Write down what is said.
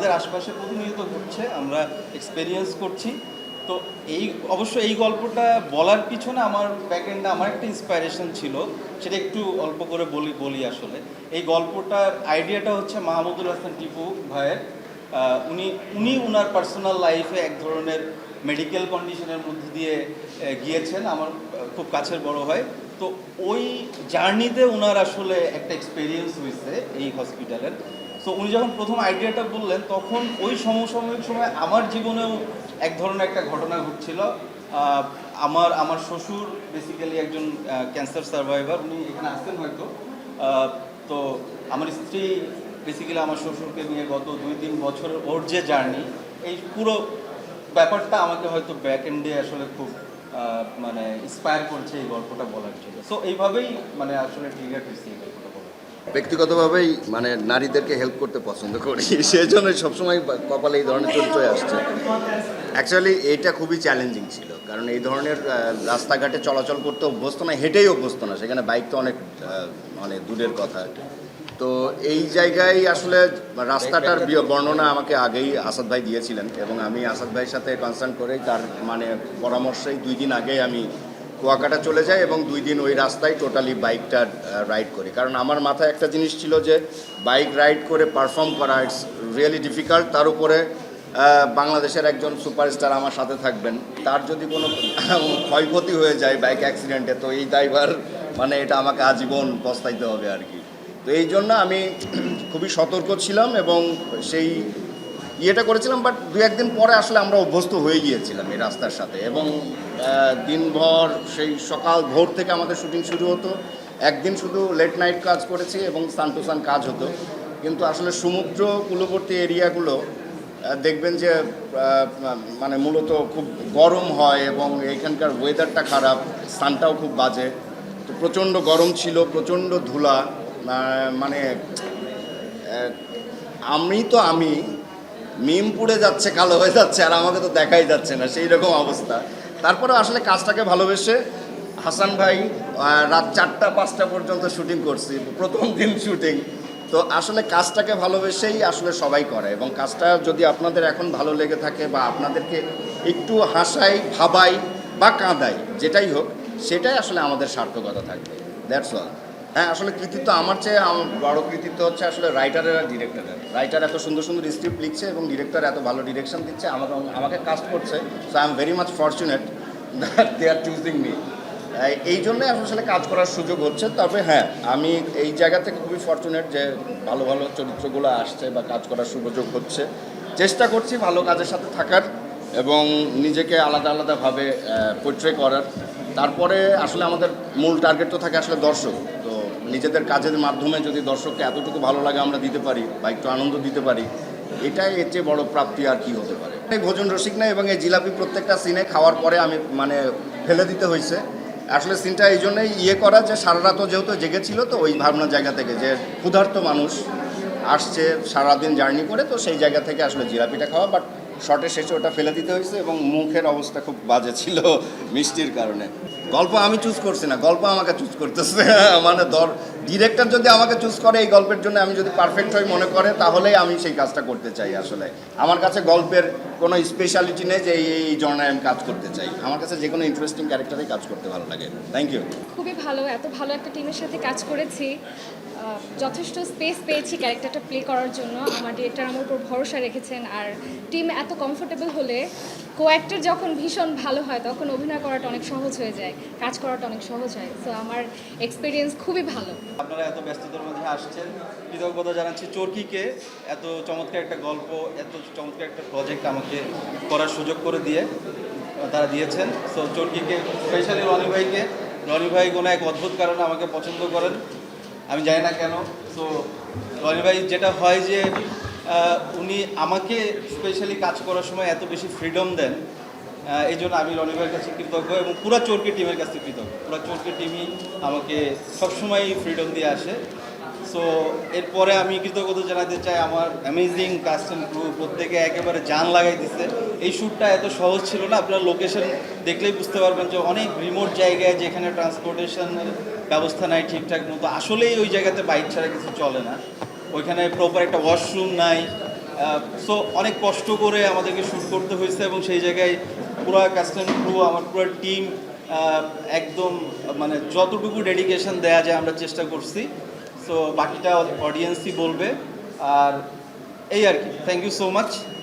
আমাদের আশপাশে প্রতিনিয়ত ঘটছে, আমরা এক্সপেরিয়েন্স করছি। তো অবশ্য এই গল্পটা বলার পিছনে আমার ব্যাকএন্ডে আমার একটা ইন্সপাইরেশন ছিল, সেটা একটু অল্প করে বলি আসলে। এই গল্পটার আইডিয়াটা হচ্ছে মাহমুদুল হাসান টিপু ভাইয়ের। উনি উনার পার্সোনাল লাইফে এক ধরনের মেডিকেল কন্ডিশনের মধ্যে দিয়ে গিয়েছেন, আমার খুব কাছের বড় হয়। তো ওই জার্নিতে উনার আসলে একটা এক্সপিরিয়েন্স হয়েছে এই হসপিটালের। সো উনি যখন প্রথম আইডিয়াটা বললেন, তখন ওই সমসাময়িক সময় আমার জীবনেও এক ধরনের একটা ঘটনা ঘটছিল। আমার শ্বশুর বেসিক্যালি একজন ক্যান্সার সার্ভাইভার, উনি এখানে আসছেন হয়তো। তো আমার স্ত্রী বেসিক্যালি আমার শ্বশুরকে নিয়ে গত 2-3 বছরের ওর যে জার্নি, এই পুরো ব্যাপারটা আমাকে হয়তো ব্যাক এন্ডে আসলে খুব মানে ইন্সপায়ার করছে এই গল্পটা বলার জন্য। সো এইভাবেই মানে আসলে ট্রিগার হয়েছে এই গল্পটা বলা। ব্যক্তিগতভাবেই মানে নারীদেরকে হেল্প করতে পছন্দ করি, সেই জন্য সবসময় কপালে এই ধরনের চরিত্রই আসছে। অ্যাকচুয়ালি এটা খুবই চ্যালেঞ্জিং ছিল, কারণ এই ধরনের রাস্তাঘাটে চলাচল করতে অভ্যস্ত না, হেঁটেই অভ্যস্ত না, সেখানে বাইক তো অনেক মানে দূরের কথা। তো এই জায়গায় আসলে রাস্তাটার বর্ণনা আমাকে আগেই আসাদ ভাই দিয়েছিলেন, এবং আমি আসাদ ভাইয়ের সাথে কনসার্ন করেই তার মানে পরামর্শেই 2 দিন আগেই আমি কুয়াকাটা চলে যাই এবং 2 দিন ওই রাস্তায় টোটালি বাইকটা রাইড করি। কারণ আমার মাথায় একটা জিনিস ছিল যে বাইক রাইড করে পারফর্ম করা ইটস রিয়েলি ডিফিকাল্ট। তার উপরে বাংলাদেশের একজন সুপারস্টার আমার সাথে থাকবেন, তার যদি কোনো ক্ষয়ক্ষতি হয়ে যায় বাইক অ্যাক্সিডেন্টে, তো এই ড্রাইভার মানে এটা আমাকে আজীবন পস্তাইতে হবে আর কি। তো এই জন্য আমি খুবই সতর্ক ছিলাম এবং সেই ইয়েটা করেছিলাম। বাট 2-1 দিন পরে আসলে আমরা অভ্যস্ত হয়ে গিয়েছিলাম এই রাস্তার সাথে, এবং দিনভর সেই সকাল ভোর থেকে আমাদের শুটিং শুরু হতো। একদিন শুধু লেট নাইট কাজ করেছি এবং সান টু সান কাজ হতো, কিন্তু আসলে সমুদ্র কূলবর্তী এরিয়াগুলো দেখবেন যে মানে মূলত খুব গরম হয় এবং এখানকার ওয়েদারটা খারাপ, সানটাও খুব বাজে। তো প্রচণ্ড গরম ছিল, প্রচণ্ড ধুলা, মানে আমি মিম পুড়ে যাচ্ছে, কালো হয়ে যাচ্ছে, আর আমাকে তো দেখাই যাচ্ছে না, সেই রকম অবস্থা। তারপরে আসলে কাজটাকে ভালোবেসে হাসান ভাই রাত 4টা-5টা পর্যন্ত শুটিং করছি, প্রথম দিন শুটিং। তো আসলে কাজটাকে ভালোবেসেই আসলে সবাই করে, এবং কাজটা যদি আপনাদের এখন ভালো লেগে থাকে বা আপনাদেরকে একটু হাসাই, ভাবাই বা কাঁদাই, যেটাই হোক, সেটাই আসলে আমাদের সার্থকতা থাকবে। That's all. হ্যাঁ, আসলে কৃতিত্ব আমার চেয়ে বড় কৃতিত্ব হচ্ছে আসলে রাইটারের আর ডিরেক্টরের। রাইটার এত সুন্দর সুন্দর স্ক্রিপ্ট লিখছে এবং ডিরেক্টর এত ভালো ডিরেকশন দিচ্ছে, আমাকে কাস্ট করছে। So I am very much fortunate that they are choosing me. এই জন্যই আসলে কাজ করার সুযোগ হচ্ছে। তবে হ্যাঁ, আমি এই জায়গা থেকে খুবই ফরচুনেট যে ভালো ভালো চরিত্রগুলো আসছে বা কাজ করার সুযোগ হচ্ছে। চেষ্টা করছি ভালো কাজের সাথে থাকার এবং নিজেকে আলাদা আলাদাভাবে পোর্ট্রে করার। তারপরে আসলে আমাদের মূল টার্গেট তো থাকে আসলে দর্শক। তো নিজেদের কাজের মাধ্যমে যদি দর্শককে এতটুকু ভালো লাগে আমরা দিতে পারি বা একটু আনন্দ দিতে পারি, এটাই এর চেয়ে বড় প্রাপ্তি আর কি হতে পারে। এই ভোজন রসিক না, এবং এই জিলাপি প্রত্যেকটা সিনে খাওয়ার পরে আমি মানে ফেলে দিতে হয়েছে। আসলে সিনটা এই জন্যই করা যে সারা রাতও যেহেতু জেগেছিল, তো ওই ভাবনার জায়গা থেকে যে ক্ষুধার্ত মানুষ আসছে সারাদিন জার্নি করে, তো সেই জায়গা থেকে আসলে জিলাপিটা খাওয়া। বাট শর্টের শেষে ওটা ফেলে দিতে হয়েছে এবং মুখের অবস্থা খুব বাজে ছিল মিষ্টির কারণে। গল্প আমি চুজ করছি না, গল্প আমাকে চুজ করতেছে। মানে ডিরেক্টর যদি আমাকে চুজ করে এই গল্পের জন্য, আমি যদি পারফেক্ট হই মনে করে, তাহলেই আমি সেই কাজটা করতে চাই। আসলে আমার কাছে গল্পের কোনো স্পেশালিটি নেই যে এই জনায় আমি কাজ করতে চাই। আমার কাছে যে কোনো ইন্টারেস্টিং ক্যারেক্টারেই কাজ করতে ভালো লাগে। Thank you. খুবই ভালো, এত ভালো একটা টিমের সাথে কাজ করেছি, যথেষ্ট স্পেস পেয়েছি ক্যারেক্টারটা প্লে করার জন্য। আমার ডিরেক্টর আমার উপর ভরসা রেখেছেন, আর টিম এত কমফোর্টেবল হলে, কো অ্যাক্টর যখন ভীষণ ভালো হয় তখন অভিনয় করাটা অনেক সহজ হয়ে যায়, কাজ করাটা অনেক সহজ হয়। সো আমার এক্সপিরিয়েন্স খুবই ভালো। আপনারা এত ব্যস্ততার মধ্যে আসছেন, কৃতজ্ঞতা জানাচ্ছি চরকিকে এত চমৎকার একটা গল্প, এত চমৎকার একটা প্রজেক্ট আমাকে করার সুযোগ করে তারা দিয়েছেন। সো চরকিকে, স্পেশালি রনি ভাই কোনো এক অদ্ভুত কারণে আমাকে পছন্দ করেন, আমি জানি না কেন। সো রনি ভাই যেটা হয় যে উনি আমাকে স্পেশালি কাজ করার সময় এত বেশি ফ্রিডম দেন, এই জন্য আমি রনি ভাইয়ের কাছে কৃতজ্ঞ এবং পুরো চরকি টিমের কাছে কৃতজ্ঞ। পুরো চরকি টিমই আমাকে সবসময় ফ্রিডম দিয়ে আসে। সো এরপরে আমি কৃতজ্ঞতা জানাতে চাই আমার অ্যামেজিং কাস্ট অ্যান্ড ক্রু, প্রত্যেকে একেবারে জান লাগাই দিচ্ছে। এই শ্যুটটা এত সহজ ছিল না, আপনার লোকেশন দেখলেই বুঝতে পারবেন যে অনেক রিমোট জায়গায় যেখানে ট্রান্সপোর্টেশনের ব্যবস্থা নাই ঠিকঠাক মতো, আসলেই ওই জায়গাতে বাইক ছাড়া কিছু চলে না। ওইখানে প্রপার একটা ওয়াশরুম নাই, সো অনেক কষ্ট করে আমাদেরকে শ্যুট করতে হয়েছে এবং সেই জায়গায় পুরো কাস্টম ক্রু আমার পুরো টিম একদম মানে যতটুকু ডেডিকেশন দেওয়া যায় আমরা চেষ্টা করছি। সো বাকিটা অডিয়েন্সই বলবে। আর এই আর কি, থ্যাংক ইউ সো মাচ।